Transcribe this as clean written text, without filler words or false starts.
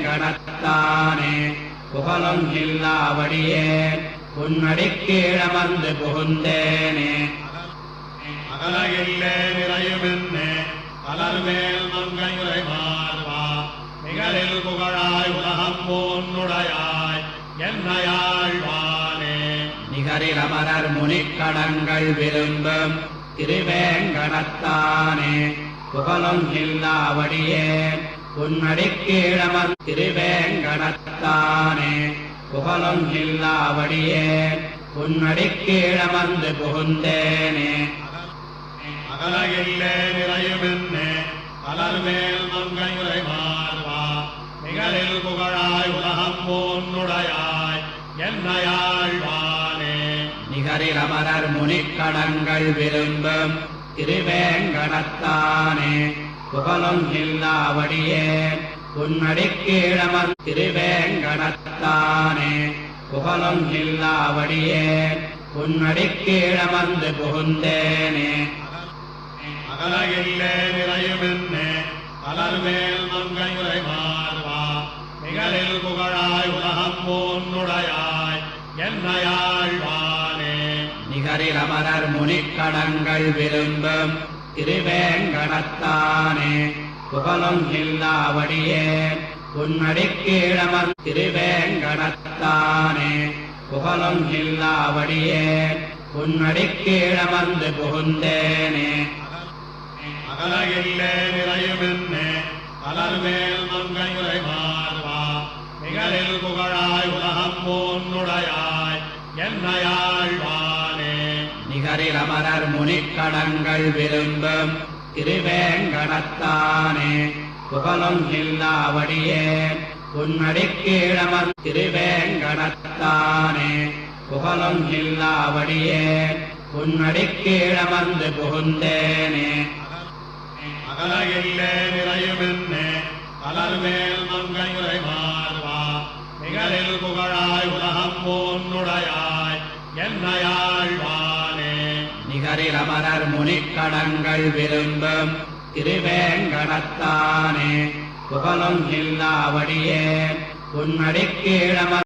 திருவேங்கடத்தானே புகழும் இல்லாவடியே உன்னடிக்கீழமர்ந்து புகுந்தேனே அகலகில்லே நிறையுமென்னே அலர்மேல் மங்கையுரை மார்வா நிகழில் புகழாய் உலகம் போன்னுடையாய் என்னையாழ்வானே நிகரில் அமரர் முனிக்கடங்கள் விரும்பும் திருவேங்கடத்தானே புகழும் இல்லாவடியே உன்னடிக்கீழமர்ந்து திருவேங்கடத்தானே புகழும் இல்லாவடியே உன்னடிக்கீழமர்ந்து புகுந்தேனே அகலகில்லே நிறையுமென்னே அலர்மேல் மங்கையுரை மார்வா நிகழில் புகழாய் உலகம் போன்னுடையாய் என்னையாழ்வானே நிகரில் அமரர் முனிக்கடங்கள் விரும்பும் திருவேங்கடத்தானே புகழும் இல்லாவடியே உன்னடிக்கீழமர்ந்து திருவேங்கடத்தானே புகழும் இல்லாவடியே உன்னடிக்கீழமர்ந்து புகுந்தேனே அகலகில்லே நிறையுமென்னே அலர்மேல் மங்கையுரை மார்வா நிகழில் புகழாய் உலகம் போன்னுடையாய் என்னையாழ்வானே நிகரில் அமரர் முனிக்கடங்கள் விரும்பும் திருவேங்கடத்தானே புகழும் இல்லாவடியே உன்னடிக்கீழமர்ந்து திருவேங்கடத்தானே புகழும் இல்லாவடியே உன்னடிக்கீழமர்ந்து புகுந்தேனே அகலகில்லே நிறையுமென்னே அலர்மேல் மங்கையுரை மார்வா நிகழில் புகழாய் உலகம் போன்னுடையாய் என்னையாழ்வானே நிகரில் அமரர் முனிக்கடங்கள் விரும்பும் திருவேங்கடத்தானே புகழும் இல்லாவடியே உன்னடிக்கீழமர்ந்து திருவேங்கடத்தானே புகழும் இல்லாவடியே உன்னடிக்கீழமர்ந்து புகுந்தேனே அகலகில்லே நிறையுமென்னே அலர்மேல் மங்கையுரை மார்வா நிகழில் புகழாய் உலகம் போன்னுடையாய் என்னையாழ்வானே நிகரில் அமரர் முனிக்கடங்கள் விரும்பும் திருவேங்கடத்தானே புகழும் இல்லாவடியே உன்னடிக்கீழமர்ந்து